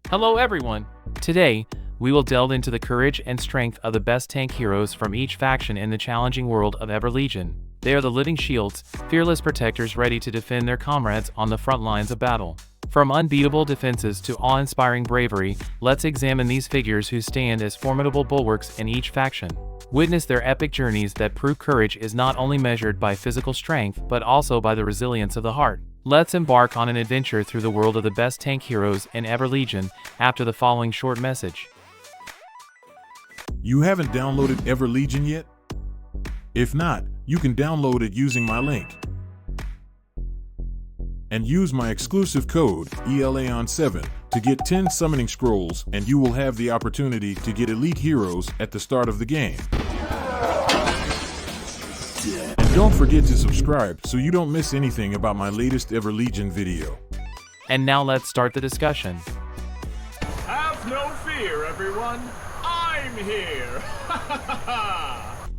Hello everyone! Today, we will delve into the courage and strength of the best tank heroes from each faction in the challenging world of Legion. They are the living shields, fearless protectors ready to defend their comrades on the front lines of battle. From unbeatable defenses to awe-inspiring bravery, let's examine these figures who stand as formidable bulwarks in each faction. Witness their epic journeys that prove courage is not only measured by physical strength but also by the resilience of the heart. Let's embark on an adventure through the world of the best tank heroes in Legion after the following short message. You haven't downloaded Legion yet? If not, you can download it using my link. And use my exclusive code, ELAON7, to get 10 summoning scrolls, and you will have the opportunity to get elite heroes at the start of the game. And don't forget to subscribe so you don't miss anything about my latest Legion video. And now let's start the discussion. Have no fear, everyone. I'm here.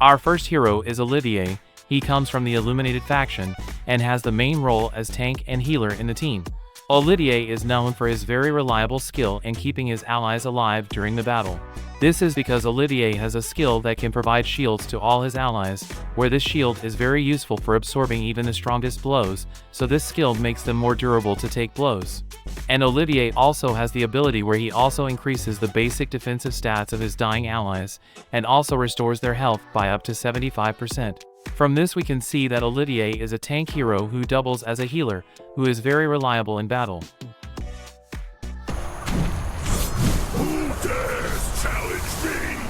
Our first hero is Implicitee. He comes from the Illuminated faction and has the main role as tank and healer in the team. Implicitee is known for his very reliable skill in keeping his allies alive during the battle. This is because Implicitee has a skill that can provide shields to all his allies, where this shield is very useful for absorbing even the strongest blows, so this skill makes them more durable to take blows. And Implicitee also has the ability where he also increases the basic defensive stats of his dying allies, and also restores their health by up to 75%. From this we can see that Implicitee is a tank hero who doubles as a healer, who is very reliable in battle. Who dares challenge me?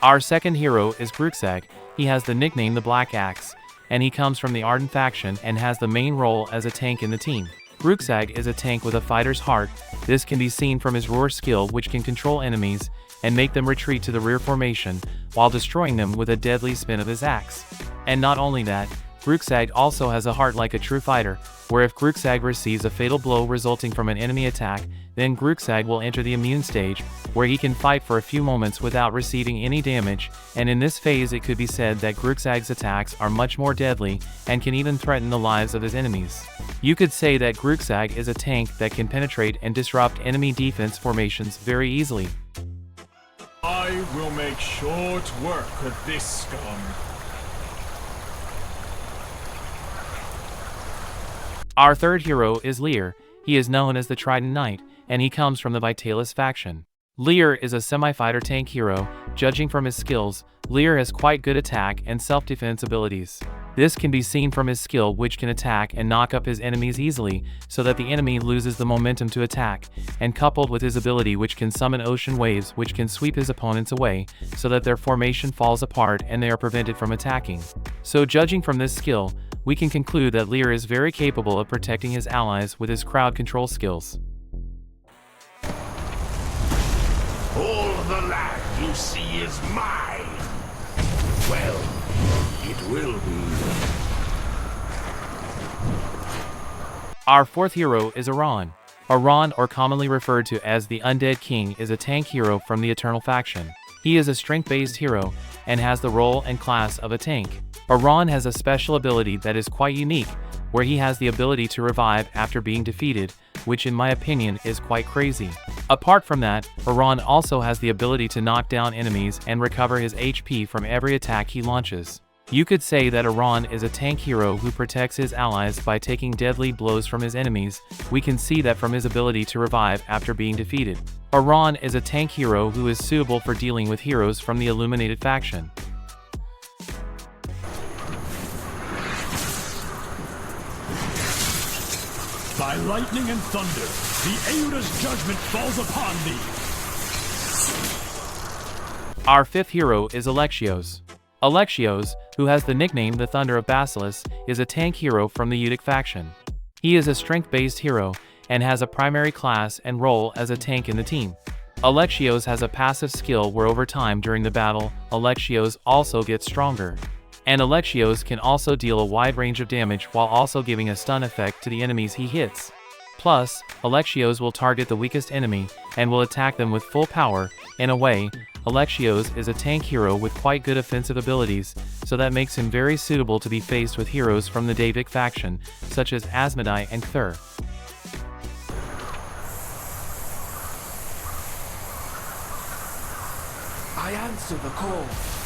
Our second hero is Bruxag. He has the nickname the Black Axe, and he comes from the Ardent faction and has the main role as a tank in the team. Bruxag is a tank with a fighter's heart. This can be seen from his roar skill, which can control enemies and make them retreat to the rear formation while destroying them with a deadly spin of his axe. And not only that, Bruxag also has a heart like a true fighter, where if Bruxag receives a fatal blow resulting from an enemy attack, then Bruxag will enter the immune stage, where he can fight for a few moments without receiving any damage, and in this phase it could be said that Bruxag's attacks are much more deadly and can even threaten the lives of his enemies. You could say that Bruxag is a tank that can penetrate and disrupt enemy defense formations very easily. I will make short work of this scum. Our third hero is Lear. He is known as the Trident Knight, and he comes from the Vitalis faction. Lear is a semi-fighter tank hero. Judging from his skills, Lear has quite good attack and self-defense abilities. This can be seen from his skill, which can attack and knock up his enemies easily so that the enemy loses the momentum to attack, and coupled with his ability which can summon ocean waves which can sweep his opponents away so that their formation falls apart and they are prevented from attacking. So judging from this skill, we can conclude that Lear is very capable of protecting his allies with his crowd control skills. All the land you see is mine. Well, it will be. Our fourth hero is Aran. Aran, or commonly referred to as the Undead King, is a tank hero from the Eternal faction. He is a strength-based hero and has the role and class of a tank. Aran has a special ability that is quite unique, where he has the ability to revive after being defeated, which in my opinion is quite crazy. Apart from that, Aran also has the ability to knock down enemies and recover his HP from every attack he launches. You could say that Aran is a tank hero who protects his allies by taking deadly blows from his enemies. We can see that from his ability to revive after being defeated. Aran is a tank hero who is suitable for dealing with heroes from the Illuminated faction. By lightning and thunder, the Aeoda's judgment falls upon thee. Our fifth hero is Alexios. Alexios, who has the nickname the Thunder of Basilisk, is a tank hero from the Udic faction. He is a strength-based hero and has a primary class and role as a tank in the team. Alexios has a passive skill where over time during the battle, Alexios also gets stronger. And Alexios can also deal a wide range of damage while also giving a stun effect to the enemies he hits. Plus, Alexios will target the weakest enemy and will attack them with full power, In a way, Alexios is a tank hero with quite good offensive abilities, so that makes him very suitable to be faced with heroes from the Davic faction, such as Asmodai and Cthulhu. I answer the call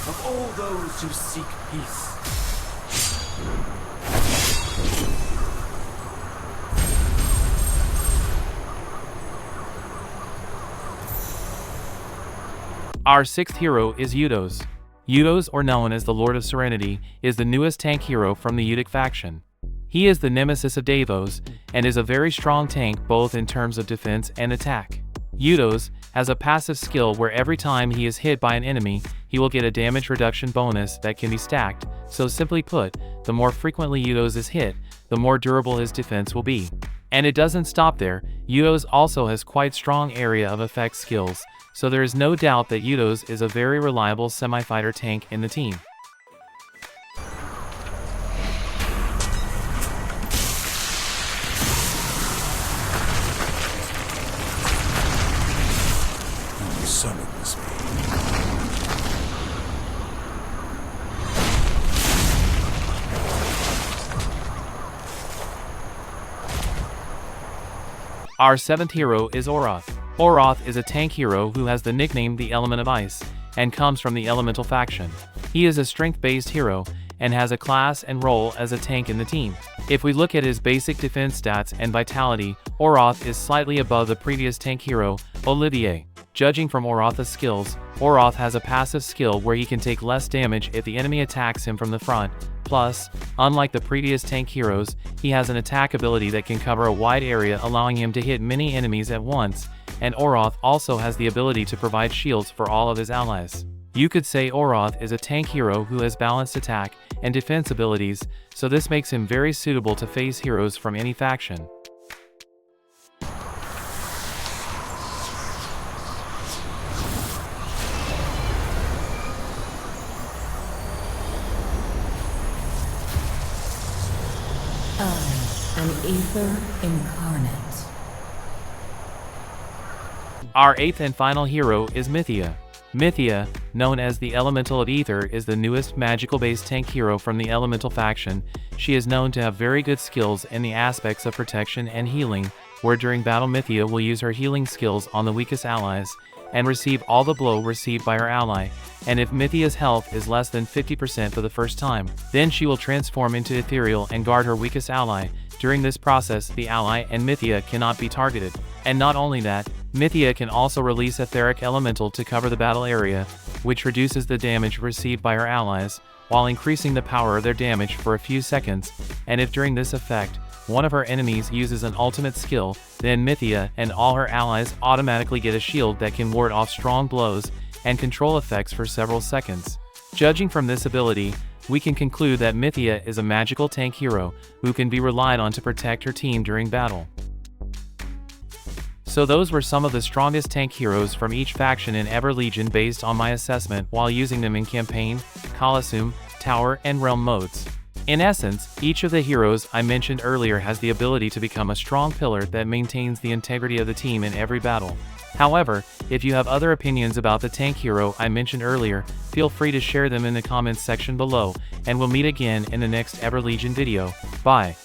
of all those who seek peace. Our sixth hero is Eudos. Eudos, or known as the Lord of Serenity, is the newest tank hero from the Udic faction. He is the nemesis of Davos, and is a very strong tank both in terms of defense and attack. Eudos has a passive skill where every time he is hit by an enemy, he will get a damage reduction bonus that can be stacked, so simply put, the more frequently Eudos is hit, the more durable his defense will be. And it doesn't stop there, Eudos also has quite strong area of effect skills, so there is no doubt that Eudos is a very reliable semi-fighter tank in the team. You summons me. Our seventh hero is Oroth. Oroth is a tank hero who has the nickname the Element of Ice, and comes from the Elemental faction. He is a strength-based hero, and has a class and role as a tank in the team. If we look at his basic defense stats and vitality, Oroth is slightly above the previous tank hero, Olivier. Judging from Oroth's skills, Oroth has a passive skill where he can take less damage if the enemy attacks him from the front. Plus, unlike the previous tank heroes, he has an attack ability that can cover a wide area, allowing him to hit many enemies at once, and Oroth also has the ability to provide shields for all of his allies. You could say Oroth is a tank hero who has balanced attack and defense abilities, so this makes him very suitable to face heroes from any faction. An ether incarnate. Our eighth and final hero is Mythia. Mythia, known as the Elemental of Ether, is the newest magical-based tank hero from the Elemental faction. She is known to have very good skills in the aspects of protection and healing, where during battle Mythia will use her healing skills on the weakest allies, and receive all the blow received by her ally, and if Mythia's health is less than 50% for the first time, then she will transform into ethereal and guard her weakest ally. During this process, the ally and Mythia cannot be targeted. And not only that, Mythia can also release Etheric Elemental to cover the battle area, which reduces the damage received by her allies, while increasing the power of their damage for a few seconds, and if during this effect, one of her enemies uses an ultimate skill, then Mythia and all her allies automatically get a shield that can ward off strong blows and control effects for several seconds. Judging from this ability, we can conclude that Mythia is a magical tank hero who can be relied on to protect her team during battle. So those were some of the strongest tank heroes from each faction in Ever Legion based on my assessment while using them in Campaign, Colosseum, Tower, and Realm modes. In essence, each of the heroes I mentioned earlier has the ability to become a strong pillar that maintains the integrity of the team in every battle. However, if you have other opinions about the tank hero I mentioned earlier, feel free to share them in the comments section below, and we'll meet again in the next Ever Legion video. Bye.